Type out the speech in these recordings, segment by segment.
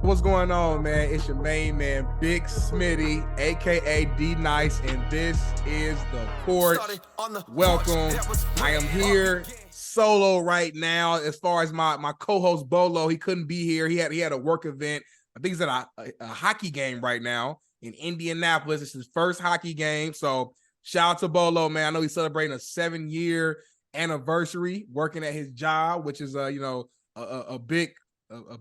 What's going on, man? It's your main man, Big Smitty, aka D Nice, and this is the Porch. Welcome. I am here solo right now. As far as my co-host Bolo, he couldn't be here. He had a work event. I think he's at a hockey game right now in Indianapolis. It's his first hockey game. So shout out to Bolo, man. I know he's celebrating a 7-year anniversary working at his job, which is a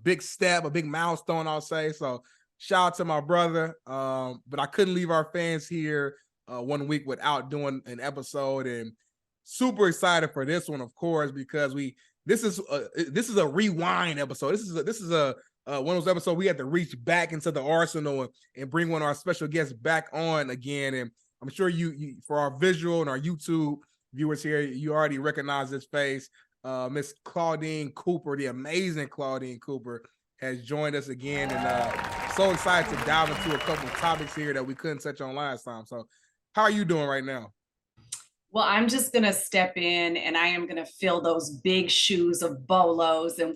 big step, a big milestone, I'll say. So shout out to my brother. But I couldn't leave our fans here 1 week without doing an episode, and super excited for this one, of course, because this is a rewind episode. This is a one of those episodes we had to reach back into the arsenal and bring one of our special guests back on again. And I'm sure you for our visual and our YouTube viewers here, you already recognize this face. Miss Claudine Cooper, the amazing Claudine Cooper, has joined us again, and so excited to dive into a couple of topics here that we couldn't touch on last time. So how are you doing right now? Well, I'm just going to step in and I am going to fill those big shoes of Bolos, and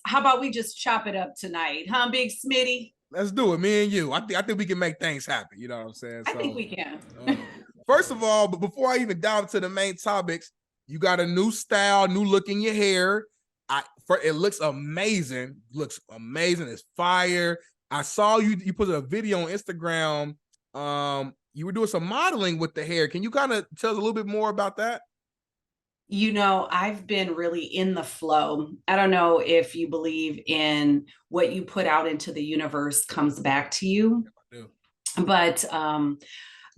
how about we just chop it up tonight, huh, Big Smitty? Let's do it, me and you. I think we can make things happen. You know what I'm saying? I think we can. First of all, but before I even dive into the main topics, you got a new style, new look in your hair. It looks amazing. It's fire. I saw you put a video on Instagram. You were doing some modeling with the hair. Can you kind of tell us a little bit more about that? You know, I've been really in the flow. I don't know if you believe in what you put out into the universe comes back to you. I do. But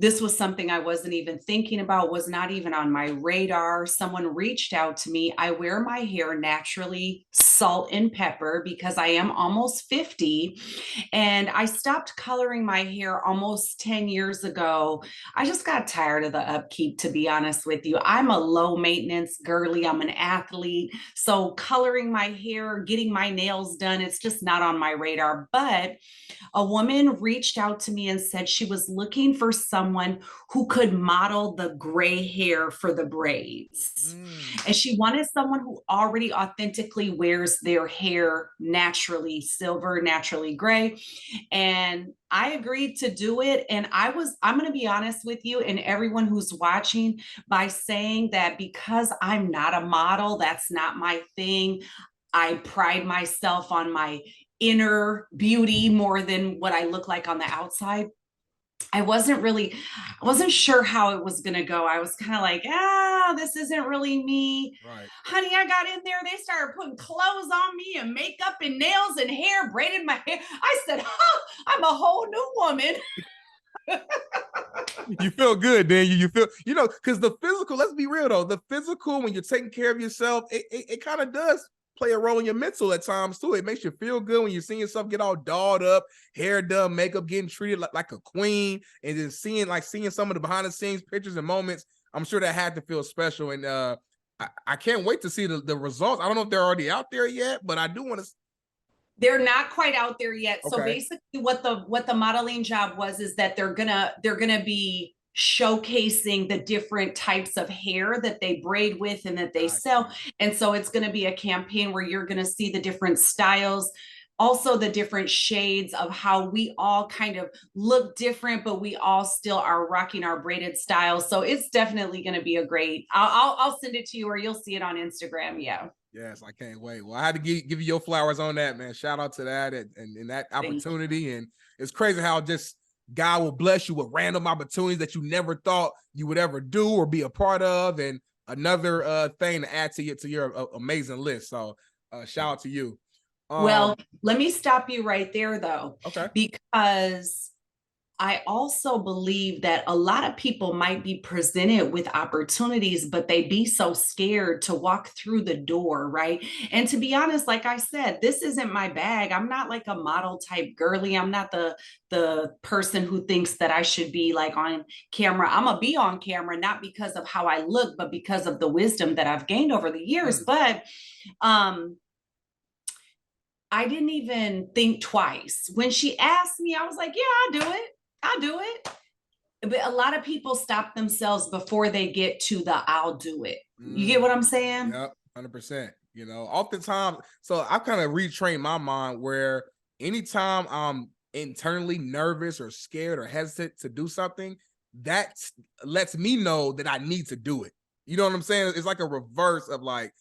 this was something I wasn't even thinking about, was not even on my radar. Someone reached out to me. I wear my hair naturally salt and pepper because I am almost 50, and I stopped coloring my hair almost 10 years ago. I just got tired of the upkeep, to be honest with you. I'm a low maintenance girly. I'm an athlete. So coloring my hair, getting my nails done, it's just not on my radar. But a woman reached out to me and said she was looking for someone who could model the gray hair for the braids. And she wanted someone who already authentically wears their hair naturally silver, naturally gray. And I agreed to do it. And I'm going to be honest with you and everyone who's watching by saying that because I'm not a model, that's not my thing. I pride myself on my inner beauty more than what I look like on the outside. I wasn't sure how it was going to go. I was kind of like, this isn't really me. Right. Honey, I got in there. They started putting clothes on me and makeup and nails and hair, braided my hair. I said, I'm a whole new woman. You feel good, then you feel, because the physical, let's be real though, the physical, when you're taking care of yourself, it kind of does play a role in your mental at times too. It makes you feel good when you're seeing yourself get all dolled up, hair done, makeup, getting treated like a queen, and then seeing some of the behind the scenes pictures and moments. I'm sure that had to feel special, and I can't wait to see the results. I don't know if they're already out there yet, but I do want to. They're not quite out there yet. Okay. So basically what the modeling job was is that they're gonna be showcasing the different types of hair that they braid with and that they sell. And so it's going to be a campaign where you're going to see the different styles, also the different shades of how we all kind of look different, but we all still are rocking our braided styles. So it's definitely going to be a great, I'll send it to you or you'll see it on Instagram. Yeah. Yes, I can't wait. Well, I had to give you your flowers on that, man. Shout out to that and that opportunity. And it's crazy how just God will bless you with random opportunities that you never thought you would ever do or be a part of, and another thing to add to your amazing list. So shout out to you. Well, let me stop you right there though. Okay. Because I also believe that a lot of people might be presented with opportunities, but they be so scared to walk through the door, right? And to be honest, like I said, this isn't my bag. I'm not like a model type girly. I'm not the person who thinks that I should be like on camera. I'm gonna be on camera, not because of how I look, but because of the wisdom that I've gained over the years. But I didn't even think twice. When she asked me, I was like, yeah, I'll do it. But a lot of people stop themselves before they get to the I'll do it. You get what I'm saying? Yep, 100%. Oftentimes, so I've kind of retrained my mind where anytime I'm internally nervous or scared or hesitant to do something, that lets me know that I need to do it. You know what I'm saying? It's like a reverse of like,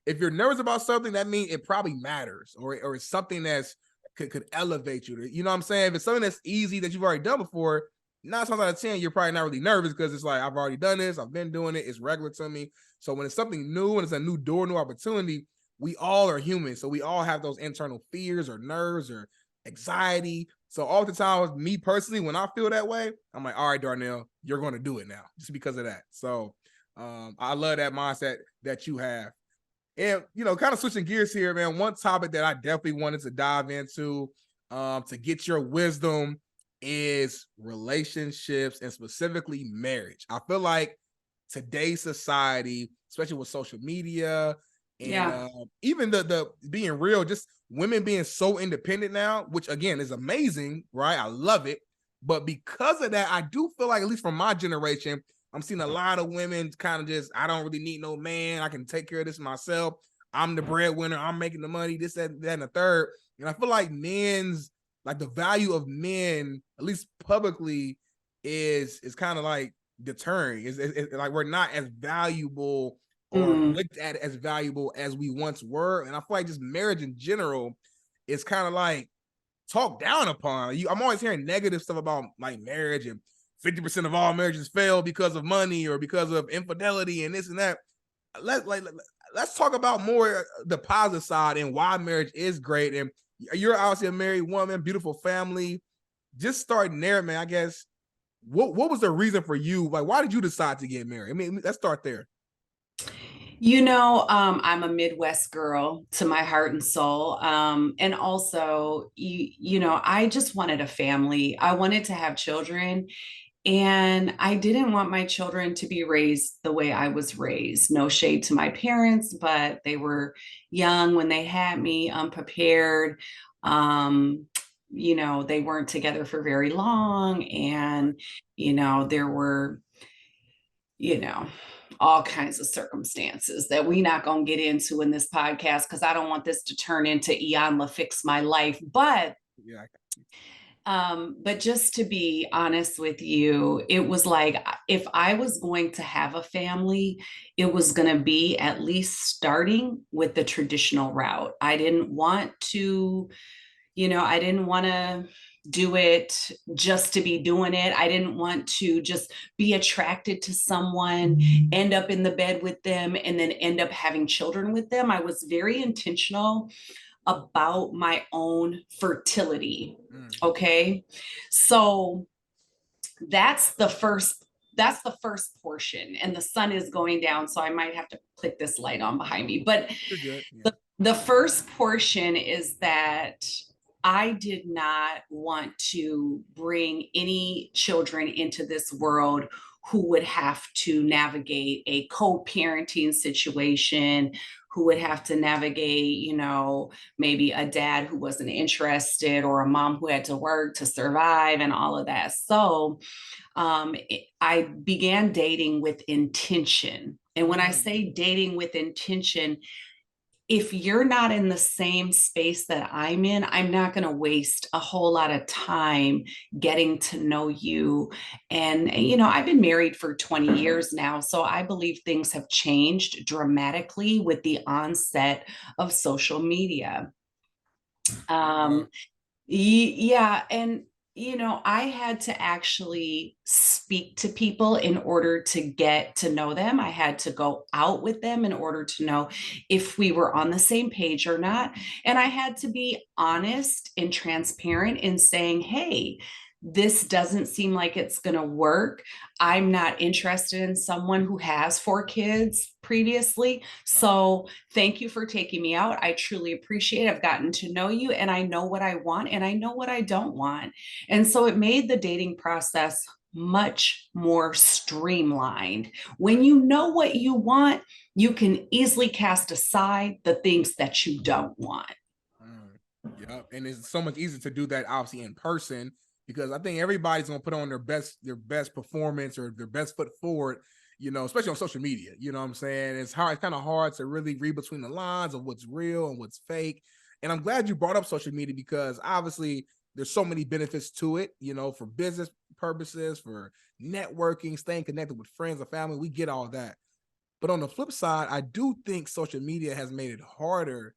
if you're nervous about something, that means it probably matters, or it's something that's could elevate you. You know what I'm saying? If it's something that's easy that you've already done before, 9 times out of 10, you're probably not really nervous because it's like, I've already done this, I've been doing it, it's regular to me. So when it's something new and it's a new door, new opportunity, we all are human. So we all have those internal fears or nerves or anxiety. So all the time, with me personally, when I feel that way, I'm like, all right, Darnell, you're going to do it now, just because of that. So I love that mindset that you have. And, kind of switching gears here, man, one topic that I definitely wanted to dive into to get your wisdom is relationships, and specifically marriage. I feel like today's society, especially with social media and Yeah. even the being real, just women being so independent now, which again is amazing, right? I love it. But because of that, I do feel like, at least from my generation, I'm seeing a lot of women kind of just, I don't really need no man. I can take care of this myself. I'm the breadwinner. I'm making the money, this, that, and the third. And I feel like the value of men, at least publicly, is kind of like deterring. It's like we're not as valuable or looked at as valuable as we once were. And I feel like just marriage in general is kind of like talked down upon. I'm always hearing negative stuff about like marriage, and 50% of all marriages fail because of money or because of infidelity and this and that. Let's talk about more the positive side and why marriage is great. And you're obviously a married woman, beautiful family. Just starting there, man. I guess what was the reason for you? Like, why did you decide to get married? I mean, let's start there. I'm a Midwest girl to my heart and soul. And also, I just wanted a family. I wanted to have children. And I didn't want my children to be raised the way I was raised. No shade to my parents, but they were young when they had me, unprepared. They weren't together for very long. And, there were, you know, all kinds of circumstances that we not going to get into in this podcast because I don't want this to turn into Iyanla Fix My Life. Yeah. But just to be honest with you, it was like if I was going to have a family, it was going to be at least starting with the traditional route. I didn't want to do it just to be doing it. I didn't want to just be attracted to someone, end up in the bed with them, and then end up having children with them. I was very intentional about my own fertility. Okay. So that's the first portion, and the sun is going down, so I might have to click this light on behind me. But You're good. Yeah. the first portion is that I did not want to bring any children into this world who would have to navigate a co-parenting situation, who would have to navigate, maybe a dad who wasn't interested or a mom who had to work to survive and all of that. So I began dating with intention. And when I say dating with intention, if you're not in the same space that I'm in, I'm not going to waste a whole lot of time getting to know you. And, I've been married for 20 years now. So I believe things have changed dramatically with the onset of social media. Yeah. And, I had to actually speak to people in order to get to know them. I had to go out with them in order to know if we were on the same page or not. And I had to be honest and transparent in saying, hey, this doesn't seem like it's going to work. I'm not interested in someone who has 4 kids previously. So thank you for taking me out. I truly appreciate it. I've gotten to know you, and I know what I want and I know what I don't want. And so it made the dating process much more streamlined. When you know what you want, you can easily cast aside the things that you don't want. Yeah, and it's so much easier to do that obviously in person, because I think everybody's gonna put on their best performance or their best foot forward, especially on social media. You know what I'm saying? It's kind of hard to really read between the lines of what's real and what's fake. And I'm glad you brought up social media because obviously there's so many benefits to it, you know, for business purposes, for networking, staying connected with friends and family. We get all that. But on the flip side, I do think social media has made it harder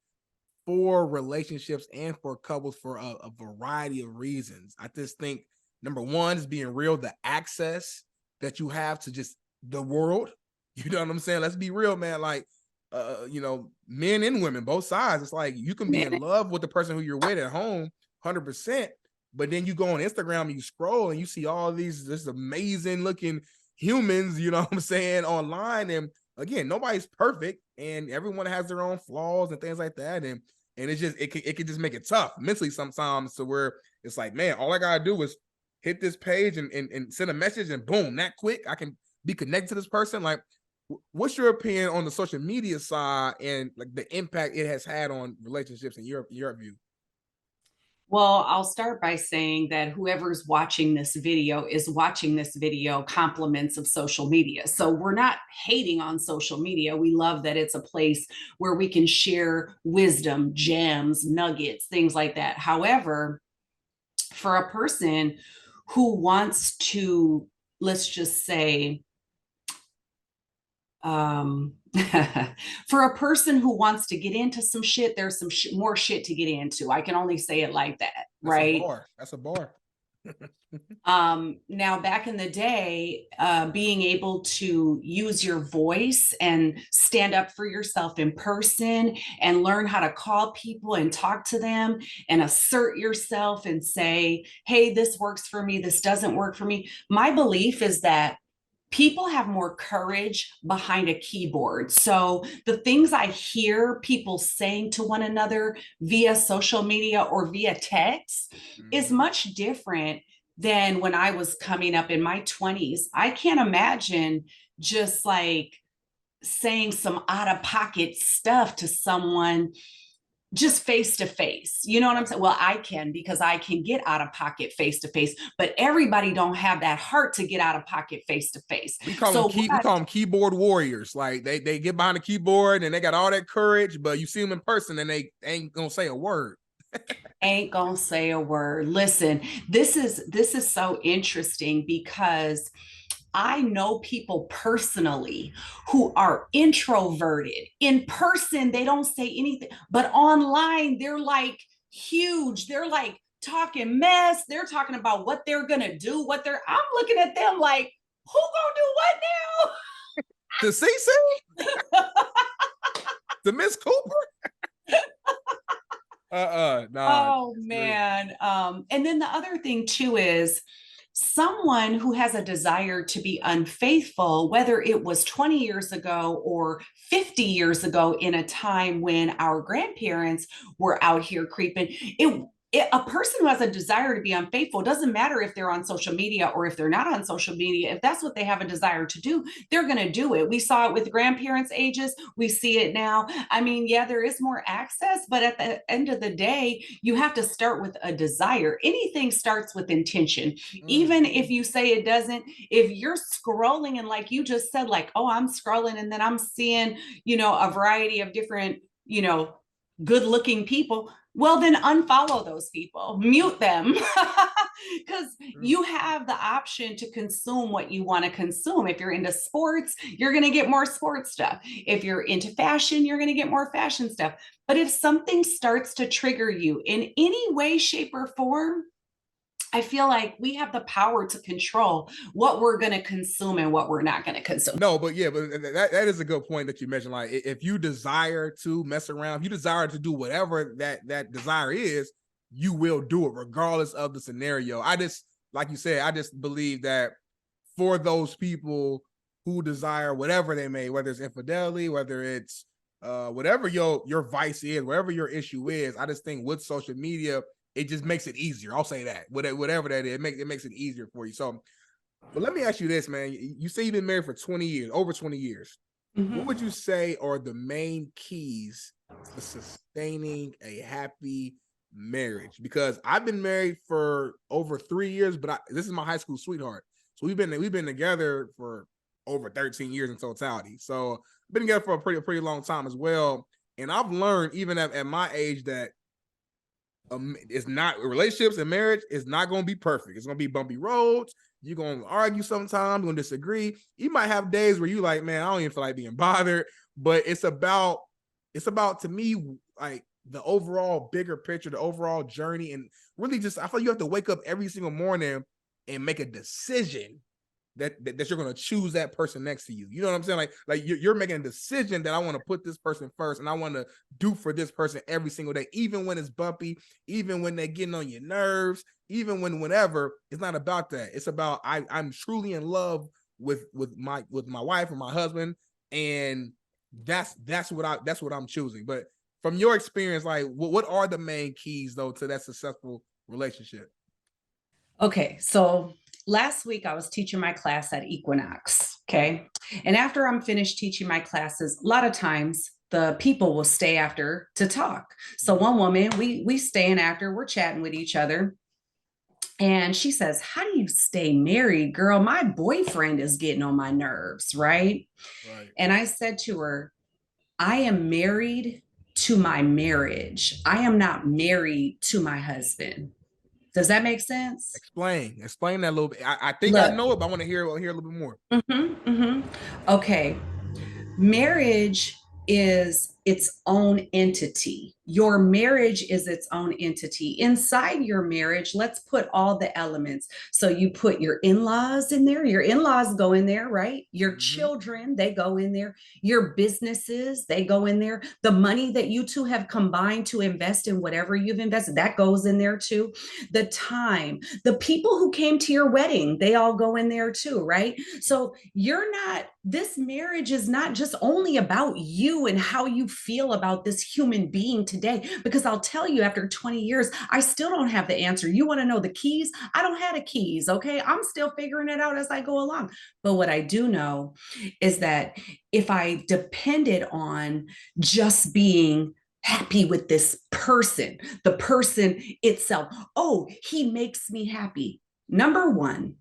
for relationships and for couples for a variety of reasons. I just think number one is being real, the access that you have to just the world. You know what I'm saying? Let's be real, man. Like, you know, men and women, both sides. It's like you can be in love with the person who you're with at home, 100%. But then you go on Instagram and you scroll and you see all these this amazing looking humans, you know what I'm saying, online. And again, nobody's perfect and everyone has their own flaws and things like that. And it's just it can just make it tough mentally sometimes to where it's like, man, all I gotta do is hit this page and send a message and boom, that quick, I can be connected to this person. Like, what's your opinion on the social media side and like the impact it has had on relationships in your view? Well, I'll start by saying that whoever's watching this video is watching this video compliments of social media. So we're not hating on social media. We love that it's a place where we can share wisdom, gems, nuggets, things like that. However, for a person who wants to, let's just say, for a person who wants to get into some shit, there's some more shit to get into. I can only say it like that, right? That's a bar. Now back in the day, being able to use your voice and stand up for yourself in person and learn how to call people and talk to them and assert yourself and say, hey, this works for me, this doesn't work for me. My belief is that people have more courage behind a keyboard. So the things I hear people saying to one another via social media or via text is much different than when I was coming up in my 20s. I can't imagine just like saying some out of pocket stuff to someone just face to face. You know what I'm saying? Well, I can because I can get out of pocket face to face, but everybody don't have that heart to get out of pocket face to face. We call them keyboard warriors. Like they get behind the keyboard and they got all that courage, but you see them in person and they ain't gonna say a word. Ain't gonna say a word. Listen, this is so interesting because I know people personally who are introverted. In person, they don't say anything, but online, they're like huge. They're like talking mess. They're talking about what they're gonna do, I'm looking at them like, who gonna do what now? To CC? To Miss Cooper? Nah. Oh man. And then the other thing too is someone who has a desire to be unfaithful, whether it was 20 years ago or 50 years ago, in a time when our grandparents were out here creeping, a person who has a desire to be unfaithful, doesn't matter if they're on social media or if they're not on social media. If that's what they have a desire to do, they're going to do it. We saw it with grandparents' ages. We see it now. I mean, yeah, there is more access, but at the end of the day, you have to start with a desire. Anything starts with intention. Even if you say it doesn't, if you're scrolling and like you just said, like, oh, I'm scrolling and then I'm seeing, a variety of different, good looking people, well, then unfollow those people, mute them, because you have the option to consume what you want to consume. If you're into sports, you're going to get more sports stuff. If you're into fashion, you're going to get more fashion stuff. But if something starts to trigger you in any way, shape, or form, I feel like we have the power to control what we're going to consume and what we're not going to consume. No, but yeah, but that is a good point that you mentioned. Like, if you desire to mess around, if you desire to do whatever that desire is, you will do it regardless of the scenario. I just, like you said, I just believe that for those people who desire whatever they may, whether it's infidelity, whether it's whatever your vice is, whatever your issue is, I just think with social media, it just makes it easier. I'll say that. Whatever that is, it makes it easier for you. So, but let me ask you this, man. You say you've been married for 20 years, over 20 years. Mm-hmm. What would you say are the main keys to sustaining a happy marriage? Because I've been married for over 3 years, but this is my high school sweetheart. So we've been together for over 13 years in totality. So I've been together for a pretty long time as well. And I've learned, even at my age, that It's not, relationships and marriage is not going to be perfect. It's going to be bumpy roads. You're going to argue sometimes, you're going to disagree. You might have days where you like, man, I don't even feel like being bothered, but it's about to me, like the overall bigger picture, the overall journey. And really just, I feel you have to wake up every single morning and make a decision that you're going to choose that person next to you. You know what I'm saying? Like you're making a decision that I want to put this person first, and I want to do for this person every single day, even when it's bumpy, even when they're getting on your nerves, even whenever. It's not about that. It's about I'm truly in love with my wife or my husband, and that's what I'm choosing. But from your experience, like what are the main keys though to that successful relationship? Okay, so last week I was teaching my class at Equinox. Okay. And after I'm finished teaching my classes, a lot of times the people will stay after to talk. So one woman, we staying after, we're chatting with each other. And she says, "How do you stay married, girl? My boyfriend is getting on my nerves, right?" Right. And I said to her, "I am married to my marriage. I am not married to my husband." Does that make sense? Explain that a little bit. I think I Look. know it, but I want to hear a little bit more. Okay. Marriage is its own entity. Your marriage is its own entity. Inside your marriage, let's put all the elements. So you put your in-laws in there. Your in-laws go in there, right? Your children, they go in there. Your businesses, they go in there. The money that you two have combined to invest in whatever you've invested, that goes in there too. The time, the people who came to your wedding, they all go in there too, right? So this marriage is not just only about you and how you feel about this human being today, because I'll tell you, after 20 years, I still don't have the answer. You want to know the keys? I don't have the keys. Okay. I'm still figuring it out as I go along. But what I do know is that if I depended on just being happy with this person, the person itself, oh, he makes me happy. Number one,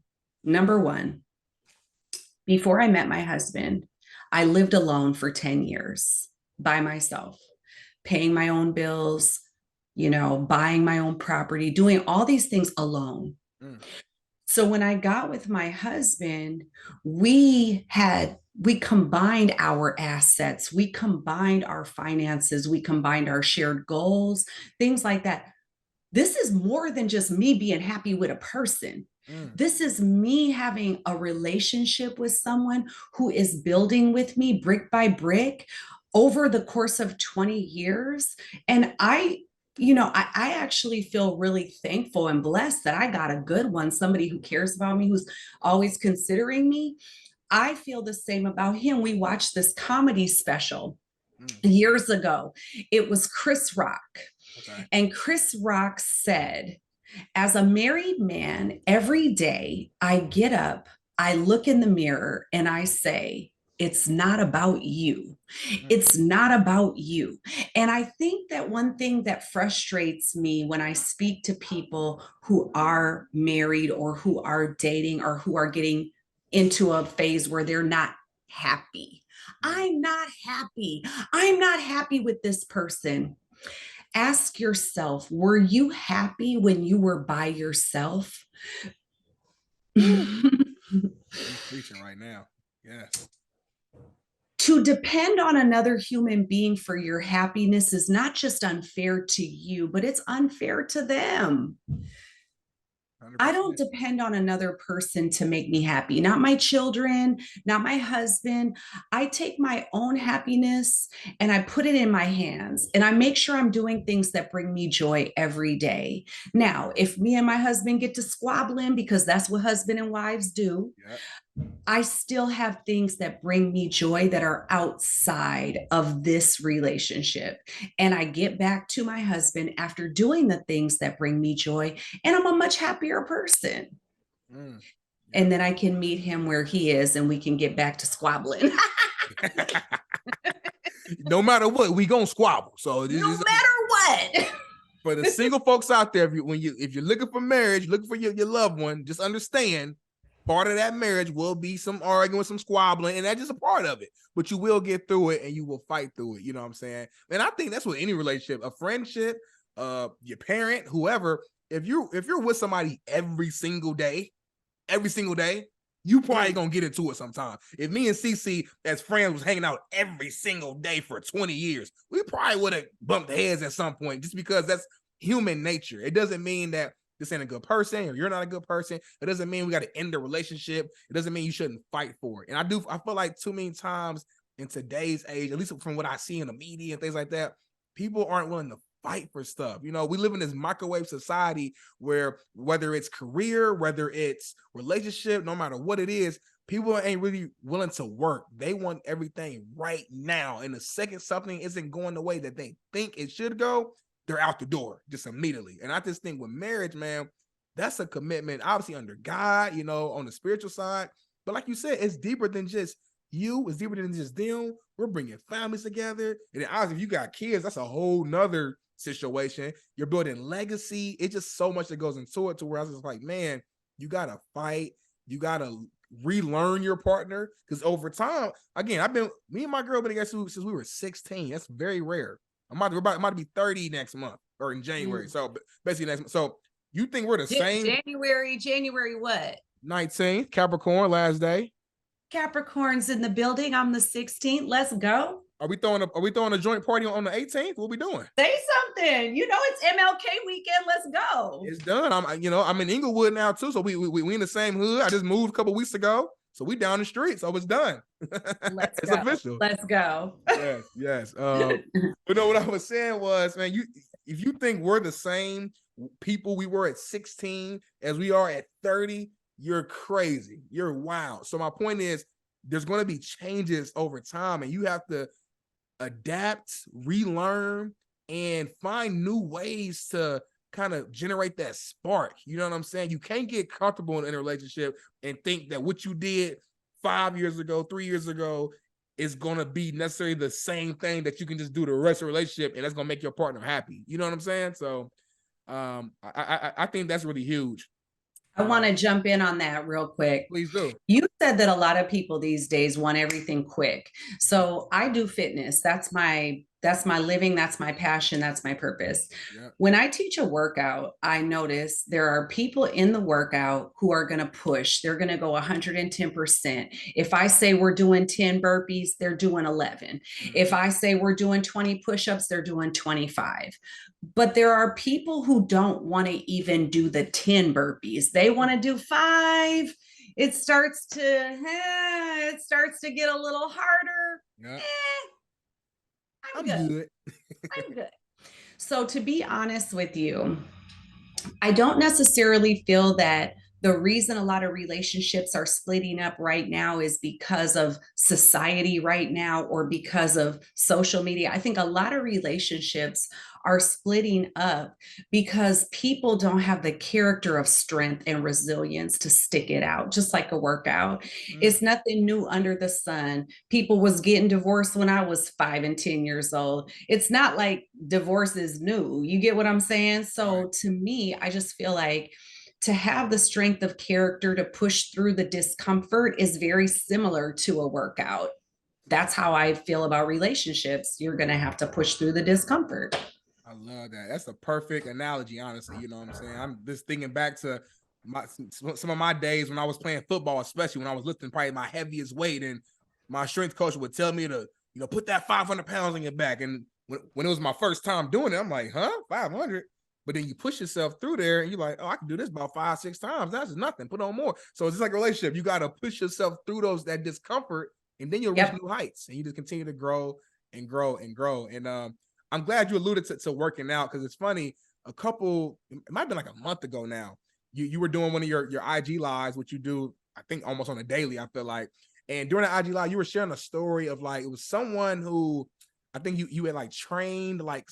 before I met my husband, I lived alone for 10 years by myself, paying my own bills, buying my own property, doing all these things alone. So when I got with my husband, we combined our assets, we combined our finances, we combined our shared goals, things like that. This is more than just me being happy with a person. This is me having a relationship with someone who is building with me brick by brick over the course of 20 years. And I actually feel really thankful and blessed that I got a good one, somebody who cares about me, who's always considering me. I feel the same about him. We watched this comedy special years ago. It was Chris Rock. Okay. And Chris Rock said, "As a married man, every day I get up, I look in the mirror and I say, it's not about you. It's not about you." And I think that one thing that frustrates me when I speak to people who are married or who are dating or who are getting into a phase where they're not happy. I'm not happy. I'm not happy with this person. Ask yourself, were you happy when you were by yourself? You're preaching right now. Yes. To depend on another human being for your happiness is not just unfair to you, but it's unfair to them. 100%. I don't depend on another person to make me happy, not my children, not my husband. I take my own happiness and I put it in my hands, and I make sure I'm doing things that bring me joy every day. Now, if me and my husband get to squabbling, because that's what husband and wives do, I still have things that bring me joy that are outside of this relationship. And I get back to my husband after doing the things that bring me joy, and I'm a much happier person. And then I can meet him where he is and we can get back to squabbling. No matter what, we gonna squabble. So no matter what. For the single folks out there, if you're looking for marriage, looking for your loved one, just understand part of that marriage will be some arguing, some squabbling, and that's just a part of it. But you will get through it and you will fight through it. You know what I'm saying? And I think that's what any relationship, a friendship, your parent, whoever, if you're with somebody every single day, you probably gonna get into it sometime. If me and Cece as friends was hanging out every single day for 20 years, we probably would have bumped heads at some point, just because that's human nature. It doesn't mean that this ain't a good person or you're not a good person. It doesn't mean we got to end the relationship. It doesn't mean you shouldn't fight for it. And I feel like too many times in today's age, at least from what I see in the media and things like that, people aren't willing to fight for stuff. You know, we live in this microwave society where whether it's career, whether it's relationship, no matter what it is, people ain't really willing to work. They want everything right now. And the second something isn't going the way that they think it should go, they're out the door just immediately. And I just think with marriage, man, that's a commitment, obviously under God, you know, on the spiritual side. But like you said, it's deeper than just you. It's deeper than just them. We're bringing families together. And then obviously if you got kids, that's a whole nother situation. You're building legacy. It's just so much that goes into it, to where I was just like, man, you got to fight. You got to relearn your partner. Because over time, again, me and my girl been together since we were 16. That's very rare. We're about to be 30 next month or in January. So basically next month. So you think we're the same? January what? 19th, Capricorn, last day. Capricorn's in the building. I'm the 16th. Let's go. Are we throwing a joint party on the 18th? What we doing? Say something. You know, it's MLK weekend. Let's go. It's done. I'm in Inglewood now too. So we in the same hood. I just moved a couple weeks ago. So we down the street. So it's done. It's official. Let's go. Yes. But no, what I was saying was, man, if you think we're the same people we were at 16 as we are at 30, you're crazy. You're wild. So my point is, there's going to be changes over time, and you have to adapt, relearn, and find new ways to kind of generate that spark. You know what I'm saying? You can't get comfortable in a relationship and think that what you did 5 years ago, 3 years ago is going to be necessarily the same thing that you can just do the rest of the relationship, and that's going to make your partner happy. You know what I'm saying? So I think that's really huge. I want to jump in on that real quick. Please do. You said that a lot of people these days want everything quick. So I do fitness. That's my living. That's my passion. That's my purpose. Yeah. When I teach a workout, I notice there are people in the workout who are going to push. They're going to go 110%. If I say we're doing 10 burpees, they're doing 11. Mm-hmm. If I say we're doing 20 push-ups, they're doing 25. But there are people who don't want to even do the 10 burpees. They want to do 5. It starts to get a little harder. Yeah. I'm good. I'm good. So to be honest with you, I don't necessarily feel that the reason a lot of relationships are splitting up right now is because of society right now or because of social media. I think a lot of relationships are splitting up because people don't have the character of strength and resilience to stick it out, just like a workout. Mm-hmm. It's nothing new under the sun. People was getting divorced when I was 5 and 10 years old. It's not like divorce is new. You get what I'm saying? So to me, I just feel like to have the strength of character to push through the discomfort is very similar to a workout. That's how I feel about relationships. You're going to have to push through the discomfort. I love that. That's a perfect analogy, honestly. You know what I'm saying? I'm just thinking back to some of my days when I was playing football, especially when I was lifting probably my heaviest weight, and my strength coach would tell me to, put that 500 pounds on your back. And when it was my first time doing it, I'm like, 500? But then you push yourself through there and you're like, oh, I can do this about 5-6 times. That's nothing. Put on more. So it's just like a relationship. You got to push yourself through that discomfort, and then you'll reach new heights, and you just continue to grow and grow and grow. And I'm glad you alluded to working out, because it's funny. It might have been like a month ago now. You were doing one of your IG lives, which you do, I think, almost on a daily, I feel like. And during the IG live, you were sharing a story of it was someone who I think you had trained like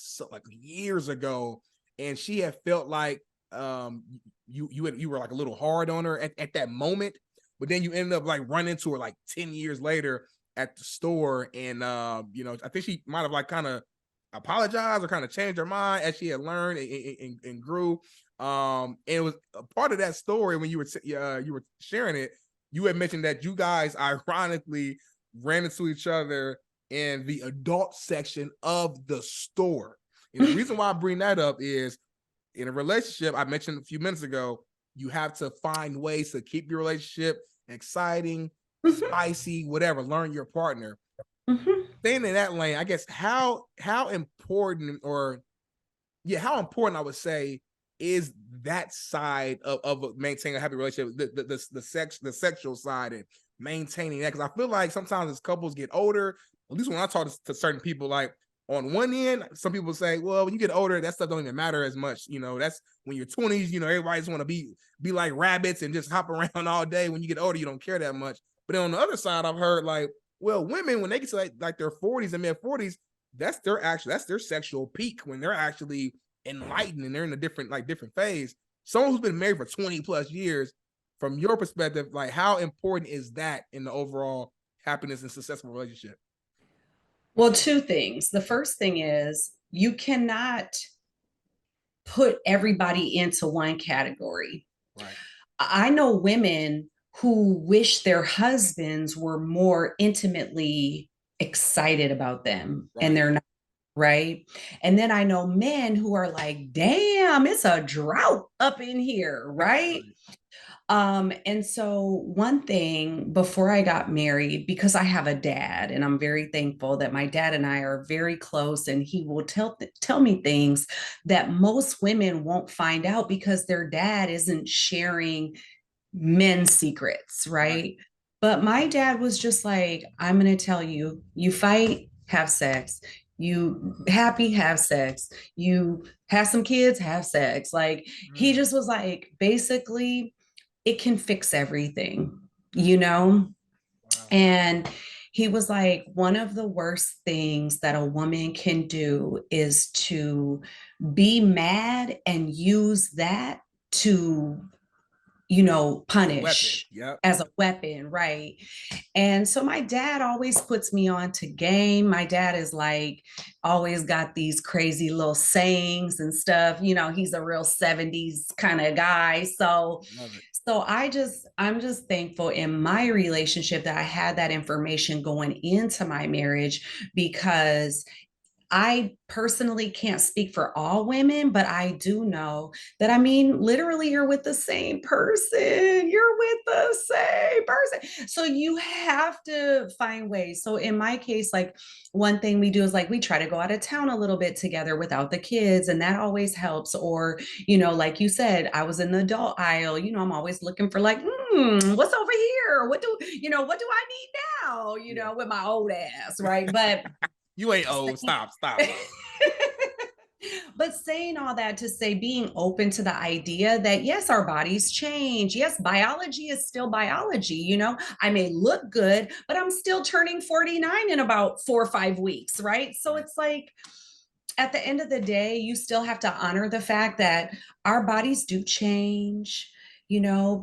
years ago, and she had felt like you were like a little hard on her at that moment, but then you ended up running into her 10 years later at the store, and I think she might have kind of apologized or kind of changed her mind as she had learned and grew. And it was a part of that story when you were sharing it. You had mentioned that you guys ironically ran into each other in the adult section of the store. And the reason why I bring that up is in a relationship, I mentioned a few minutes ago, you have to find ways to keep your relationship exciting, spicy, whatever, learn your partner. Staying in that lane, I guess how important how important I would say is that side of maintaining a happy relationship, the sexual side and maintaining that. Because I feel like sometimes as couples get older, at least when I talk to certain people, like on one end, some people say, well, when you get older, that stuff don't even matter as much. That's when you're 20s, everybody just want to be like rabbits and just hop around all day. When you get older, you don't care that much. But then on the other side, I've heard like, well, women, when they get to like their 40s and mid 40s, that's their sexual peak, when they're actually enlightened and they're in a different phase. Someone who's been married for 20 plus years, from your perspective, like how important is that in the overall happiness and successful relationship? Well, two things. The first thing is you cannot put everybody into one category. Right. I know women who wish their husbands were more intimately excited about them, and they're not, right? And then I know men who are like, damn, it's a drought up in here, right? And so one thing before I got married, because I have a dad, and I'm very thankful that my dad and I are very close, and he will tell me things that most women won't find out because their dad isn't sharing men's secrets, right? But my dad was just like, I'm going to tell you, you fight, have sex. You happy, have sex. You have some kids, have sex. Like, he just was like, basically, it can fix everything, you know? Wow. And he was like, one of the worst things that a woman can do is to be mad and use that to, punish as a weapon, right? And so my dad always puts me on to game. My dad is like always got these crazy little sayings and stuff. He's a real 70s kind of guy. So I'm just thankful in my relationship that I had that information going into my marriage, because I personally can't speak for all women, but I do know that, literally you're with the same person. You're with the same person. So you have to find ways. So in my case, like one thing we do is like we try to go out of town a little bit together without the kids, and that always helps. Or, like you said, I was in the adult aisle, I'm always looking for like, what's over here? What do I need now, with my old ass, right? But you ain't old. Stop. But saying all that to say, being open to the idea that yes, our bodies change. Yes, biology is still biology. I may look good, but I'm still turning 49 in about 4 or 5 weeks, right? So it's like, at the end of the day, you still have to honor the fact that our bodies do change.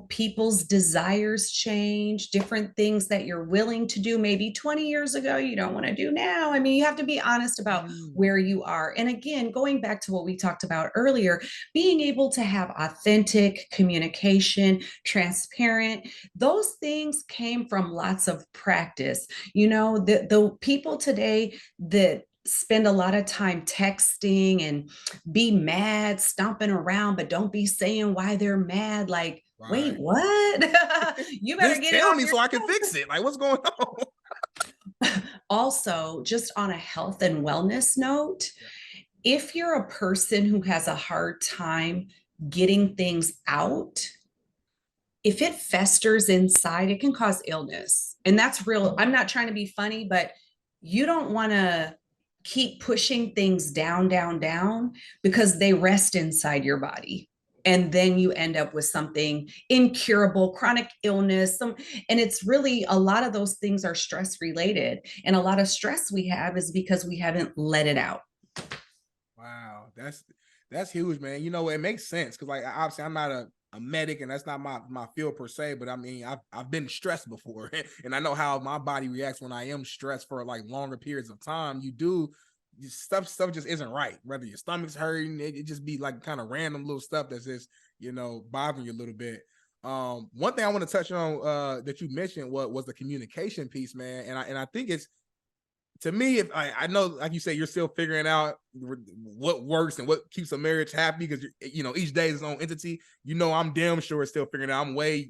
People's desires change, different things that you're willing to do maybe 20 years ago, you don't want to do now. You have to be honest about where you are. And again, going back to what we talked about earlier, being able to have authentic communication, transparent, those things came from lots of practice. The people today that spend a lot of time texting and be mad, stomping around, but don't be saying why they're mad. Like, wait, what? You better just get tell it me so I can fix it. Like, what's going on? Also, just on a health and wellness note, if you're a person who has a hard time getting things out, if it festers inside, it can cause illness. And that's real. I'm not trying to be funny, but you don't want to keep pushing things down, because they rest inside your body. And then you end up with something incurable, chronic illness. And it's really, a lot of those things are stress related. And a lot of stress we have is because we haven't let it out. Wow. That's huge, man. It makes sense. Cause like, obviously I'm not a medic, and that's not my field per se, but I've been stressed before and I know how my body reacts when I am stressed for like longer periods of time. Stuff just isn't right. Whether your stomach's hurting, it just be like kind of random little stuff that's just, bothering you a little bit. One thing I want to touch on that you mentioned was the communication piece, man. And I think it's to me, if I know, like you say, you're still figuring out what works and what keeps a marriage happy, because each day is its own entity. I'm damn sure still figuring out. I'm way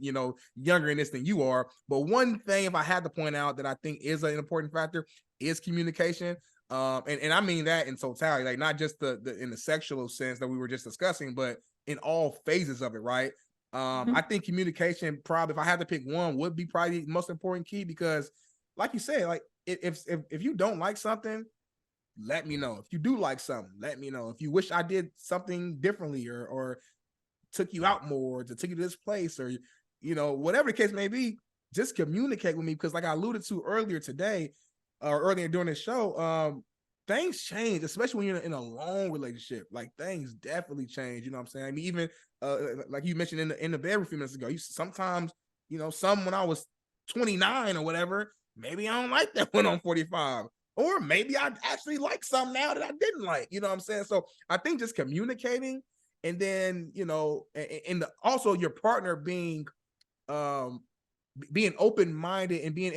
younger in this than you are. But one thing, if I had to point out that I think is an important factor, is communication. And I mean that in totality, like not just the in the sexual sense that we were just discussing, but in all phases of it, right? I think communication, probably, if I had to pick one, would be probably the most important key, because like you said, like if you don't like something, let me know. If you do like something, let me know. If you wish I did something differently, or took you out more, to take you to this place, or whatever the case may be, just communicate with me, because like I alluded to earlier today, or earlier during the show, things change, especially when you're in a long relationship. Like, things definitely change. You know what I'm saying? I mean, even like you mentioned in the bedroom a few minutes ago, sometimes, some when I was 29 or whatever, maybe I don't like that when I'm 45. Or maybe I actually like something now that I didn't like. You know what I'm saying? So I think just communicating, and then, also your partner being open-minded, and being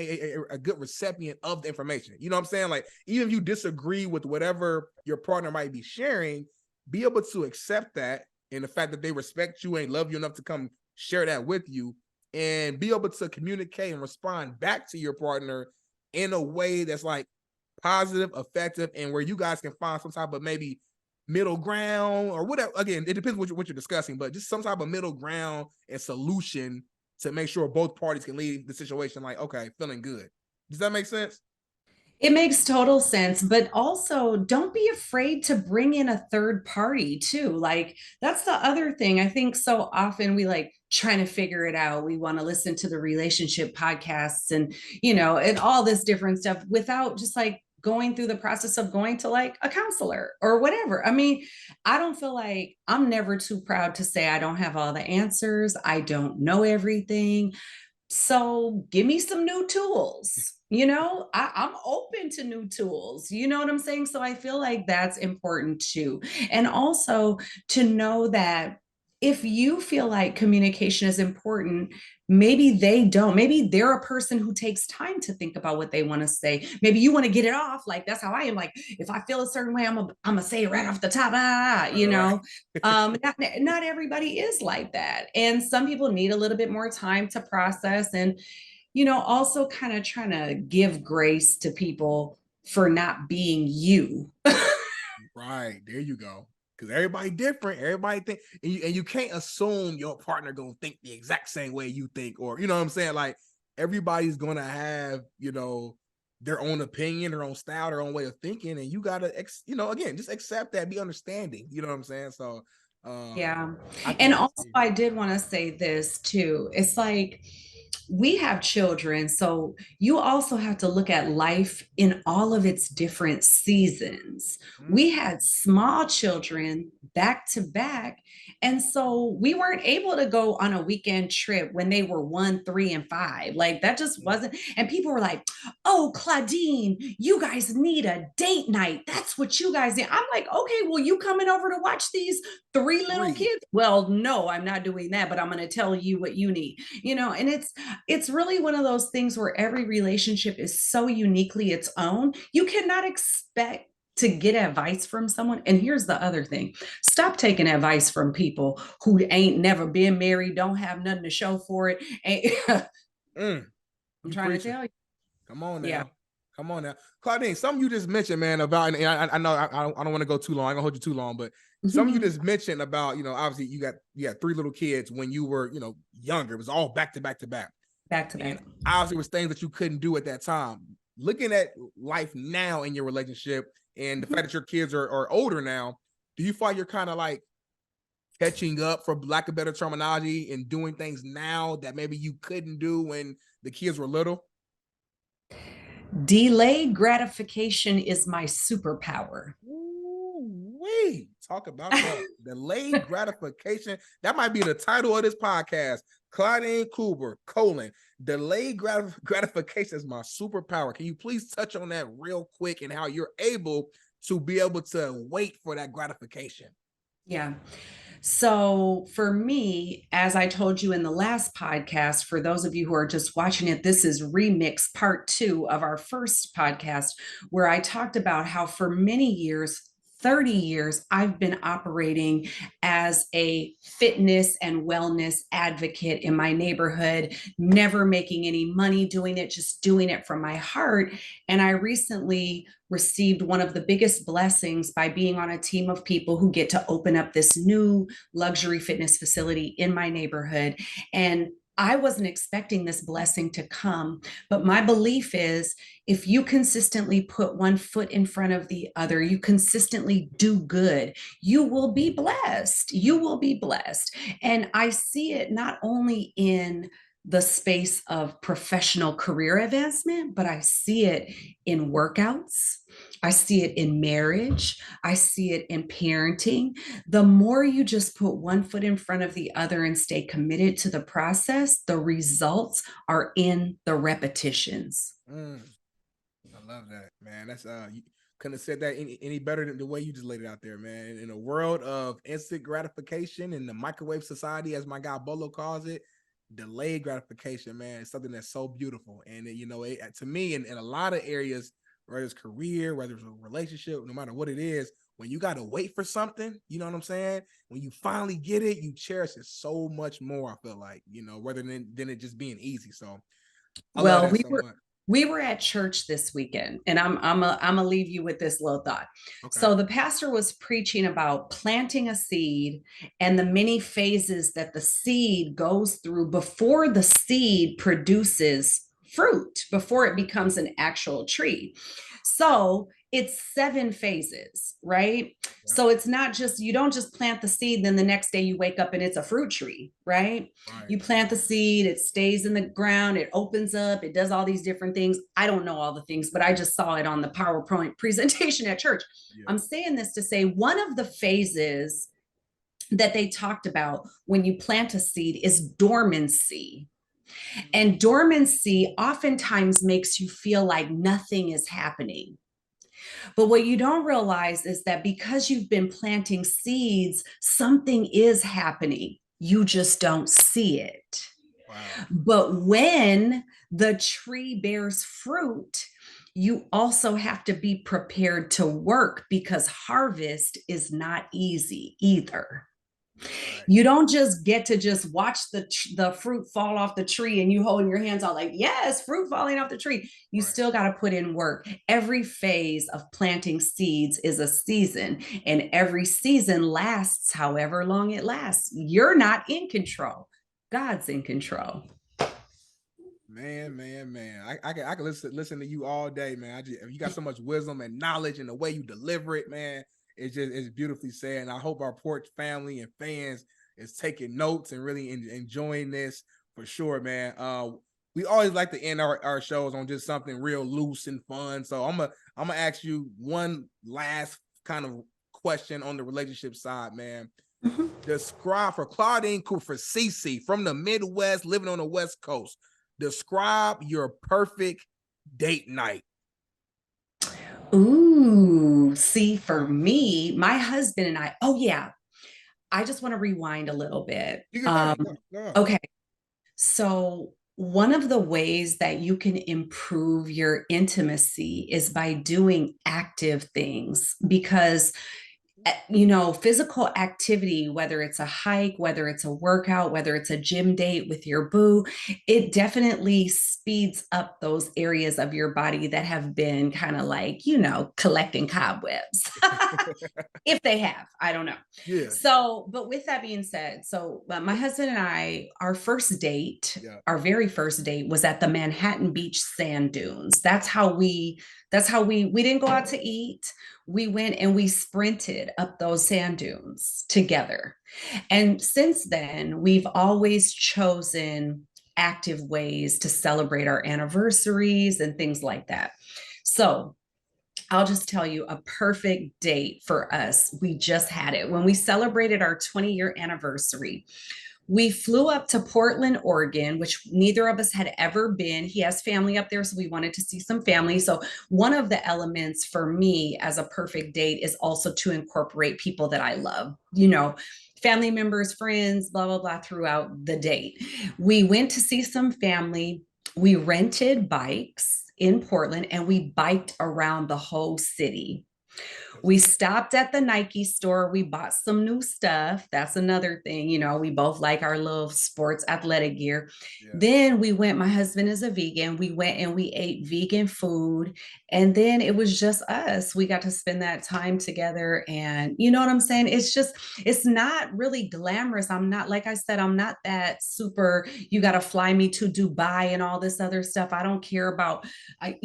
a good recipient of the information. You know what I'm saying? Like, even if you disagree with whatever your partner might be sharing, be able to accept that, and the fact that they respect you and love you enough to come share that with you, and be able to communicate and respond back to your partner in a way that's like positive, effective, and where you guys can find some type of maybe middle ground, or whatever. Again, it depends what you're discussing, but just some type of middle ground and solution to make sure both parties can leave the situation like, okay, feeling good. Does that make sense? It makes total sense, but also don't be afraid to bring in a third party too. Like, that's the other thing. I think so often we like trying to figure it out. We want to listen to the relationship podcasts and all this different stuff without just like going through the process of going to like a counselor or whatever. I mean, I don't feel like, I'm never too proud to say I don't have all the answers. I don't know everything. So give me some new tools. I'm open to new tools. You know what I'm saying? So I feel like that's important too. And also to know that if you feel like communication is important, maybe they don't. Maybe they're a person who takes time to think about what they want to say. Maybe you want to get it off. Like, that's how I am. Like, if I feel a certain way, I'm gonna say it right off the top. Right. Not everybody is like that. And some people need a little bit more time to process, and also kind of trying to give grace to people for not being you. Right. There you go. Because everybody different. Everybody think, and you can't assume your partner gonna think the exact same way you think, or you know what I'm saying? Like, everybody's gonna have, their own opinion, their own style, their own way of thinking. And you gotta again, just accept that, be understanding. You know what I'm saying? So Yeah. I think And that's also, it. I did want to say this too. It's like, we have children, so you also have to look at life in all of its different seasons. Mm. We had small children back to back, and so we weren't able to go on a weekend trip when they were 1, 3, and 5. Like, that just wasn't. And people were like, "Oh, Claudine, you guys need a date night. That's what you guys need." I'm like, "Okay, well, you coming over to watch these 3 little Three. kids?" Well, no, I'm not doing that, but I'm going to tell you what you need. And it's really one of those things where every relationship is so uniquely its own. You cannot expect to get advice from someone. And here's the other thing: stop taking advice from people who ain't never been married, don't have nothing to show for it. Mm. I'm You trying to preaching. tell you. Come on Yeah. now. Come on now. Claudine, something you just mentioned, man, about, and I know I don't want to go too long. I'm gonna hold you too long, but something you just mentioned about, obviously you got 3 little kids when you were, younger. It was all back to back to back. Back to And back. obviously it was things that you couldn't do at that time. Looking at life now in your relationship, and the fact that your kids are older now, do you find you're kind of like catching up, for lack of better terminology, and doing things now that maybe you couldn't do when the kids were little? Delayed gratification is my superpower. Wait, talk about that. Delayed gratification. That might be the title of this podcast. Claudine Kluber, delayed gratification is my superpower. Can you please touch on that real quick, and how you're able to be able to wait for that gratification? Yeah. So, for me, as I told you in the last podcast, for those of you who are just watching it, this is remix part 2 of our first podcast, where I talked about how for many years, 30 years, I've been operating as a fitness and wellness advocate in my neighborhood, never making any money doing it, just doing it from my heart. And I recently received one of the biggest blessings by being on a team of people who get to open up this new luxury fitness facility in my neighborhood. And I wasn't expecting this blessing to come, but my belief is if you consistently put one foot in front of the other, you consistently do good, you will be blessed. You will be blessed. And I see it not only in the space of professional career advancement, but I see it in workouts. I see it in marriage. I see it in parenting. The more you just put one foot in front of the other and stay committed to the process, the results are in the repetitions. Mm, I love that, man. That's you couldn't have said that any better than the way you just laid it out there, man. In a world of instant gratification in the microwave society, as my guy Bolo calls it, delayed gratification, man, is something that's so beautiful. And to me, in a lot of areas, whether it's career, whether it's a relationship, no matter what it is, when you got to wait for something, you know what I'm saying? When you finally get it, you cherish it so much more. I feel like, rather than it just being easy. So I love Well, that we so were much. we were at church this weekend, and I'm gonna leave you with this little thought. Okay. So the pastor was preaching about planting a seed and the many phases that the seed goes through before the seed produces fruit, before it becomes an actual tree. So it's 7 phases, right? Yeah. So it's not just, you don't just plant the seed, then the next day you wake up and it's a fruit tree, right? Right. You plant the seed, it stays in the ground, it opens up, it does all these different things. I don't know all the things, but I just saw it on the PowerPoint presentation at church. Yeah. I'm saying this to say one of the phases that they talked about when you plant a seed is dormancy. And dormancy oftentimes makes you feel like nothing is happening. But what you don't realize is that because you've been planting seeds, something is happening. You just don't see it. Wow. But when the tree bears fruit, you also have to be prepared to work because harvest is not easy either. Right. You don't just get to just watch the fruit fall off the tree and you holding your hands out like, yes, fruit falling off the tree. You Right. still got to put in work. Every phase of planting seeds is a season, and every season lasts however long it lasts. You're not in control. God's in control. Man. I can listen to you all day, man. You got so much wisdom and knowledge and the way you deliver it, man. It's beautifully said. And I hope our Porch family and fans is taking notes and really enjoying this for sure, man. We always like to end our shows on just something real loose and fun. So I'm gonna ask you one last kind of question on the relationship side, man. Mhm. Describe for Claudine, for Cece from the Midwest, living on the West Coast. Describe your perfect date night. Ooh, see, for me, my husband and I, oh yeah, I just want to rewind a little bit. You can go. Okay. So, one of the ways that you can improve your intimacy is by doing active things because physical activity, whether it's a hike, whether it's a workout, whether it's a gym date with your boo, it definitely speeds up those areas of your body that have been kind of like, collecting cobwebs. If they have, I don't know. Yeah. So, but with that being said, so my husband and I, Yeah. our very first date was at the Manhattan Beach sand dunes. That's how we didn't go out to eat. We went and we sprinted up those sand dunes together. And since then, we've always chosen active ways to celebrate our anniversaries and things like that. So, I'll just tell you a perfect date for us. We just had it when we celebrated our 20-year anniversary. We flew up to Portland, Oregon, which neither of us had ever been. He has family up there, so we wanted to see some family. So, one of the elements for me as a perfect date is also to incorporate people that I love. family members, friends, blah, blah, blah, throughout the date. We went to see some family. We rented bikes in Portland and we biked around the whole city. We stopped at the Nike store. We bought some new stuff. That's another thing. You know, we both like our little sports athletic gear. Yeah. Then we went, my husband is a vegan. We went and we ate vegan food. And then it was just us. We got to spend that time together. And you know what I'm saying? It's just, it's not really glamorous. I'm not, like I said, I'm not that super, you got to fly me to Dubai and all this other stuff. I don't care about,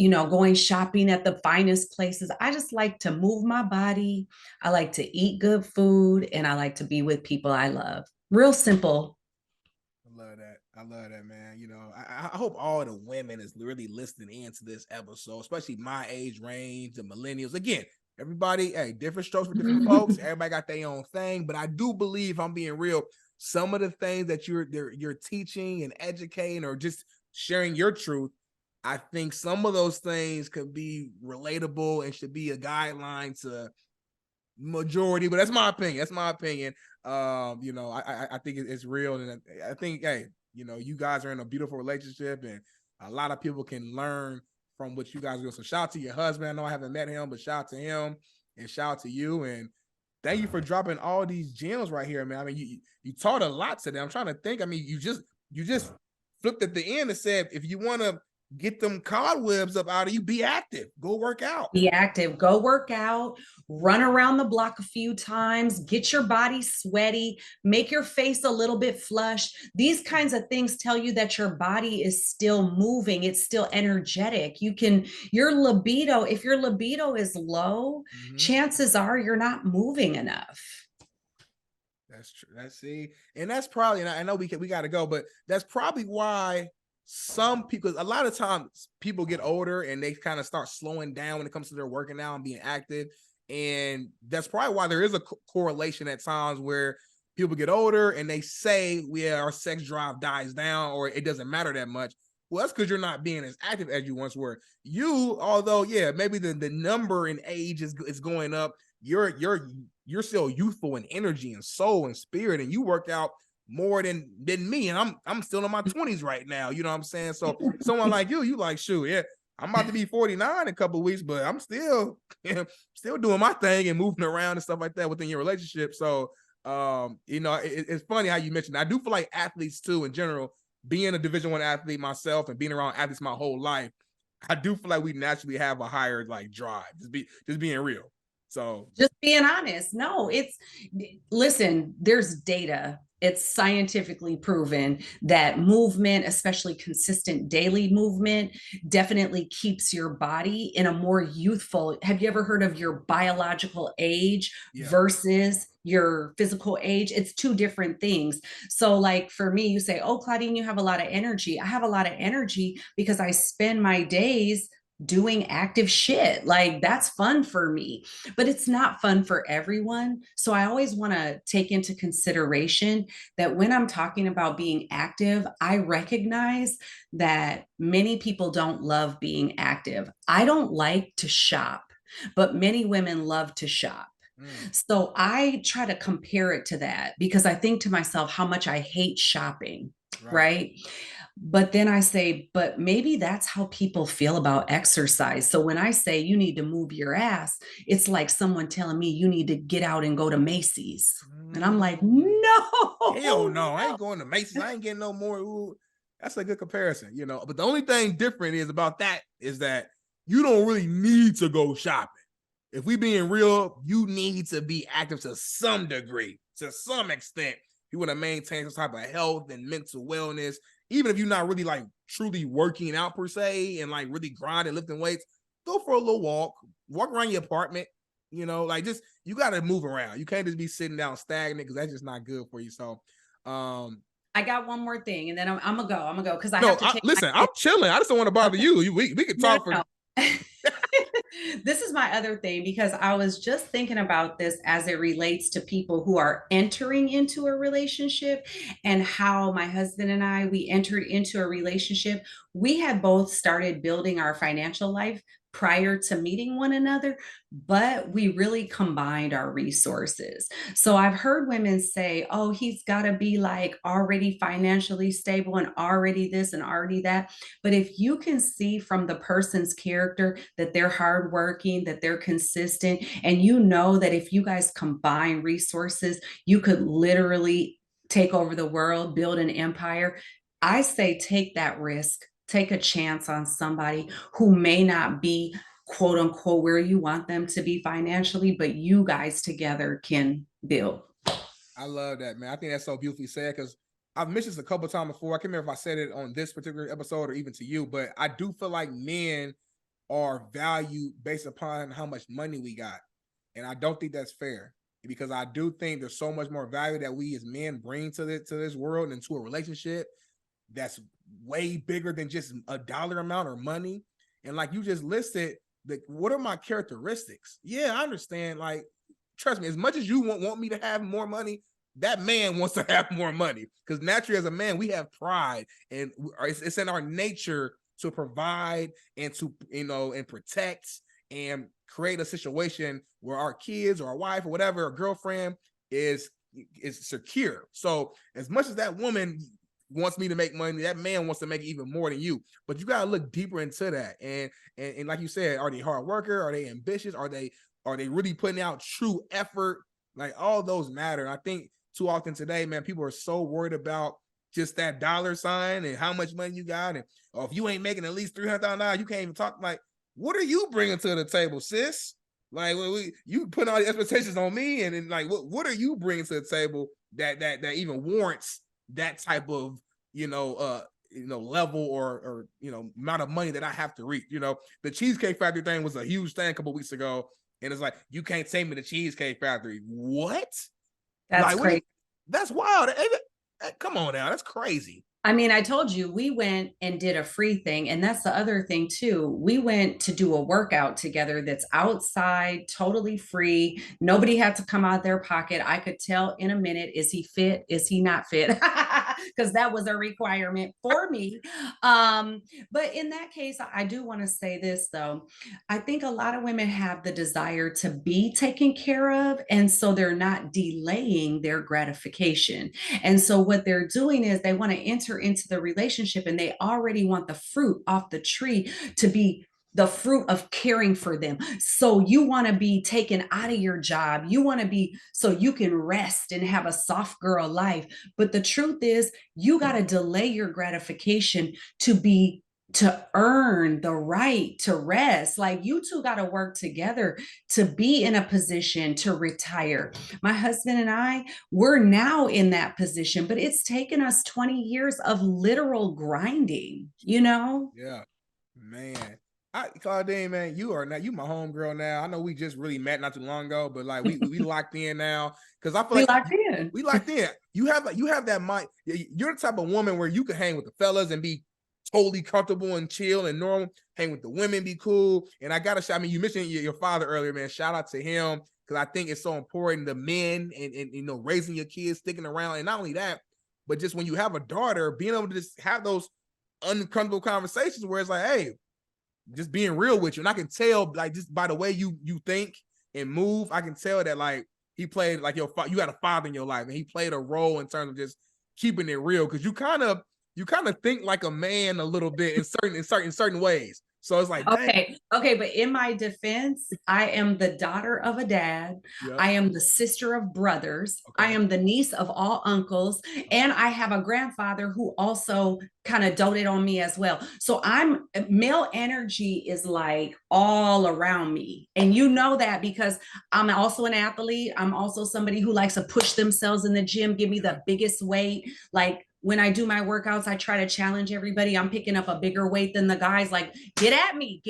going shopping at the finest places. I just like to move my body. I like to eat good food and I like to be with people I love. Real simple. I love that. I love that, man. I hope all the women is really listening into this episode, especially my age range, the millennials. Again, everybody, hey, different strokes for different folks. Everybody got their own thing, but I do believe, I'm being real, some of the things that you're teaching and educating or just sharing your truth, I think some of those things could be relatable and should be a guideline to majority, but that's my opinion. That's my opinion. I think it's real, and I think, hey, you guys are in a beautiful relationship, and a lot of people can learn from what you guys do. So shout out to your husband. I know I haven't met him, but shout out to him and shout out to you. And thank you for dropping all these gems right here, man. I mean, you taught a lot today. I'm trying to think. I mean, you just flipped at the end and said, if you want to get them cobwebs up out of you, be active, go work out. Be active, go work out, run around the block a few times, get your body sweaty, make your face a little bit flushed. These kinds of things tell you that your body is still moving, it's still energetic. Your libido, if your libido is low, chances are you're not moving enough. That's true. And that's probably, and I know we got to go, but that's probably why some people, a lot of times people get older and they kind of start slowing down when it comes to their working out and being active. And that's probably why there is a correlation at times where people get older and they say, our sex drive dies down or it doesn't matter that much. Well, that's because you're not being as active as you once were. Although, maybe the number in age is going up, you're still youthful in energy and soul and spirit, and you work out more than me, and I'm still in my 20s right now. You know what I'm saying? So someone like you like, shoot, yeah, I'm about to be 49 in a couple of weeks, but I'm still doing my thing and moving around and stuff like that within your relationship. So it's funny how you mentioned. I do feel like athletes too, in general, being a Division I athlete myself and being around athletes my whole life, I do feel like we naturally have a higher like drive. Just being real. So just being honest. No, listen, there's data. It's scientifically proven that movement, especially consistent daily movement, definitely keeps your body in a more youthful. Have you ever heard of your biological age versus your physical age? It's two different things. So like for me, you say, oh, Claudine, you have a lot of energy. I have a lot of energy because I spend my days doing active shit. Like that's fun for me, but it's not fun for everyone. So I always want to take into consideration that when I'm talking about being active, I recognize that many people don't love being active. I don't like to shop, but many women love to shop. So I try to compare it to that because I think to myself how much I hate shopping, right? But then I say, but maybe that's how people feel about exercise. So when I say you need to move your ass, it's like someone telling me you need to get out and go to Macy's. And I'm like, no. Hell no, I ain't going to Macy's. I ain't getting no more. Ooh, that's a good comparison, But the only thing different is about that is that you don't really need to go shopping. If we being real, you need to be active to some degree, to some extent. You want to maintain some type of health and mental wellness. Even if you're not really like truly working out per se and like really grinding, lifting weights, go for a little walk around your apartment, like just, you got to move around. You can't just be sitting down stagnant because that's just not good for you. So, I got one more thing and then I'm gonna go because I have to take listen, I'm chilling. I just don't want to bother you. We can talk for This is my other thing because I was just thinking about this as it relates to people who are entering into a relationship and how my husband and we entered into a relationship. We had both started building our financial life prior to meeting one another, but we really combined our resources. So I've heard women say, oh, he's got to be like already financially stable and already this and already that. But if you can see from the person's character that they're hardworking, that they're consistent, and you know that if you guys combine resources, you could literally take over the world, build an empire. I say take that risk, take a chance on somebody who may not be quote unquote where you want them to be financially, but you guys together can build. I love that, man. I think that's so beautifully said, because I've mentioned this a couple times before. I can't remember if I said it on this particular episode or even to you, but I do feel like men are valued based upon how much money we got. And I don't think that's fair, because I do think there's so much more value that we as men bring to this world and to a relationship that's way bigger than just a dollar amount or money. And like you just listed, what are my characteristics? Yeah, I understand. Like, trust me, as much as you want me to have more money, that man wants to have more money, because naturally as a man, we have pride, and it's in our nature to provide and to, and protect and create a situation where our kids or our wife or whatever, or girlfriend is secure. So as much as that woman wants me to make money, that man wants to make even more than you. But you got to look deeper into that. And like you said, are they hard worker? Are they ambitious? Are they really putting out true effort? Like, all those matter. And I think too often today, man, people are so worried about just that dollar sign and how much money you got. And if you ain't making at least $300,000, you can't even talk. Like, what are you bringing to the table, sis? Like, you put all the expectations on me, and then like, what are you bringing to the table that even warrants that type of level or amount of money that I have to reach? The Cheesecake Factory thing was a huge thing a couple weeks ago, and it's like, you can't take me to Cheesecake Factory. What? That's like, crazy. That's wild. Come on now, that's crazy. I mean, I told you we went and did a free thing. And that's the other thing, too. We went to do a workout together that's outside, totally free. Nobody had to come out their pocket. I could tell in a minute, is he fit? Is he not fit? Because that was a requirement for me. But in that case, I do want to say this, though. I think a lot of women have the desire to be taken care of. And so they're not delaying their gratification. And so what they're doing is they want to enter into the relationship and they already want the fruit off the tree to be the fruit of caring for them. So you want to be taken out of your job. You want to be so you can rest and have a soft girl life. But the truth is, you got to delay your gratification to earn the right to rest. Like, you two got to work together to be in a position to retire. My husband and I, we're now in that position, but it's taken us 20 years of literal grinding, Yeah, man. Claudine, man, you my homegirl now. I know we just really met not too long ago, but like we locked in now, because I feel We like locked in. we locked in. You have that mind. You're the type of woman where you can hang with the fellas and be totally comfortable and chill and normal. Hang with the women, be cool. And I gotta say, I mean, you mentioned your father earlier, man. Shout out to him, because I think it's so important, the men and raising your kids, sticking around, and not only that, but just when you have a daughter, being able to just have those uncomfortable conversations where it's like, hey, just being real with you. And I can tell, like, just by the way you think and move, I can tell that, like, he played like you had a father in your life, and he played a role in terms of just keeping it real, because you kind of think like a man a little bit in certain ways. So it's like, dang. Okay, but in my defense, I am the daughter of a dad. Yep. I am the sister of brothers. Okay. I am the niece of all uncles, and I have a grandfather who also kind of doted on me as well. So male energy is like all around me. And you know that because I'm also an athlete. I'm also somebody who likes to push themselves in the gym, give me the biggest weight. Like, when I do my workouts, I try to challenge everybody. I'm picking up a bigger weight than the guys. Like, get at me,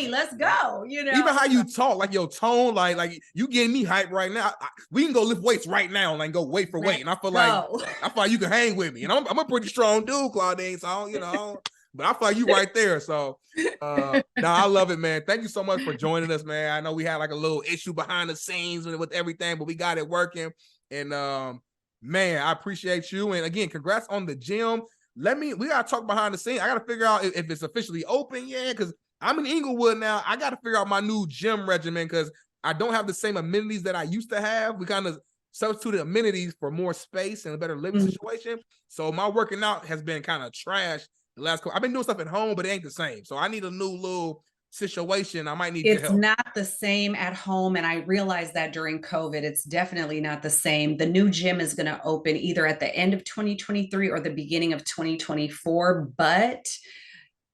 let's go. Even how you talk, like your tone, like you getting me hype right now. We can go lift weights right now and like go weight for weight. And I feel like you can hang with me. And I'm a pretty strong dude, Claudine. So but I feel like you right there. So I love it, man. Thank you so much for joining us, man. I know we had like a little issue behind the scenes with everything, but we got it working. And man, I appreciate you. And again, congrats on the gym. We gotta talk behind the scenes. I gotta figure out if it's officially open yet, because I'm in Inglewood now. I got to figure out my new gym regimen because I don't have the same amenities that I used to have. We kind of substituted amenities for more space and a better living situation. So my working out has been kind of trash the last couple. I've been doing stuff at home, but it ain't the same. So I need a new little situation. I might need your It's help. not the same at home. And I realized that during COVID, it's definitely not the same. The new gym is going to open either at the end of 2023 or the beginning of 2024. But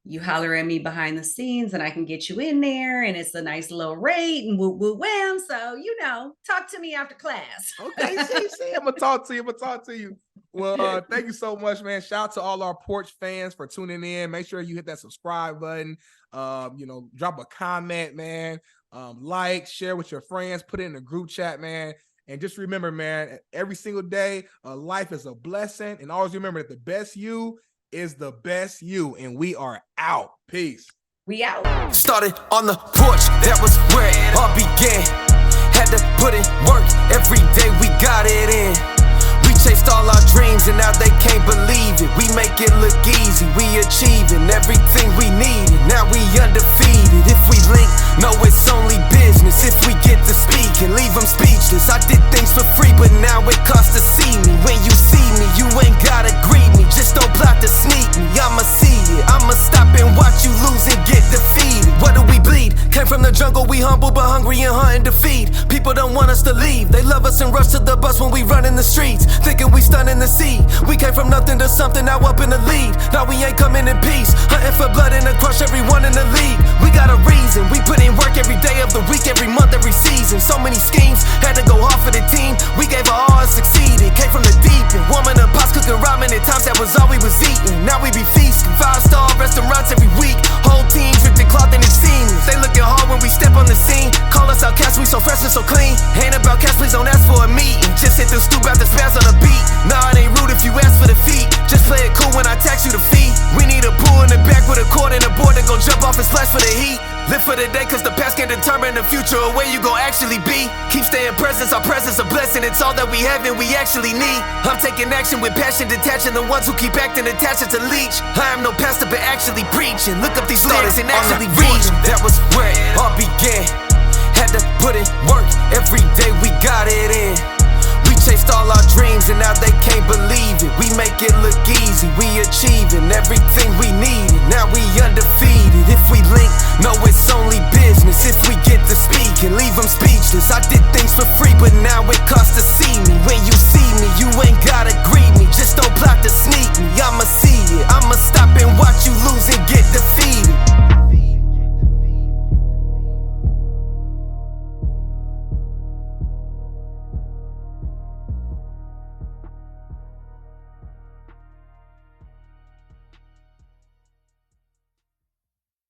you holler at me behind the scenes and I can get you in there and it's a nice low rate and woo woo wham. So, talk to me after class. Okay, see, I'm gonna talk to you. Well, thank you so much, man. Shout out to all our Porch fans for tuning in. Make sure you hit that subscribe button. Drop a comment, man. Like, share with your friends, put it in the group chat, man. And just remember, man, every single day, life is a blessing. And always remember that the best you is the best you, and we are out. Peace. We out. Started on the porch, that was where it all began. Had to put in work, every day we got it in. We chased all our dreams and now they can't believe it. We make it look easy, we achieving everything we needed. Now we undefeated. If we link, no, it's only business. If we get to speak and leave them speechless. I did things for free, but now it costs to see me. When you see me, you ain't gotta greet me. Just don't plot to sneak me. I'ma see it, I'ma stop and watch you lose and get defeated. What do we bleed? Came from the jungle, we humble but hungry and hunting to feed. People don't want us to leave. They love us and rush to the bus when we run in the streets, thinking we stunning the sea. We came from nothing to something, now up in the lead. Now we ain't coming in peace, hunting for blood and to crush everyone in the league. We got a reason, we put in work every day of the week, every month, every season. So many schemes, had to go hard for the team. We gave our all and succeeded. Came from the deep end, warming up pots, cooking ramen. At times that was all we was eating. Now we be feasting, 5-star restaurants every week. Whole team dripped in cloth and it's seamless. They looking hard when we step on the scene. Call us outcasts, we so fresh and so clean. Ain't about cash, please don't ask for a meeting. Just hit the stoop out the spaz on the beat. Nah, it ain't rude if you ask for the feet. Just play it cool when I tax you the fee. We need a pool in the back with a cord and a board to go jump off and splash for the heat. Live for the day cause the past can determine the future or where you gon' actually be. Keep staying present, our presence a blessing. It's all that we have and we actually need. I'm taking action with passion, detaching the ones who keep acting attached to leech. I am no pastor but actually preaching. Look up these lyrics and actually read them. That was where it all began. Had to put in work, every day we got it in. We chased all our dreams and now they can't believe it. We make it look easy, we achieving everything we needed. Now we undefeated. If we link, no, it's only business. If we get to speak and leave them speechless. I did things for free, but now it costs to see me. When you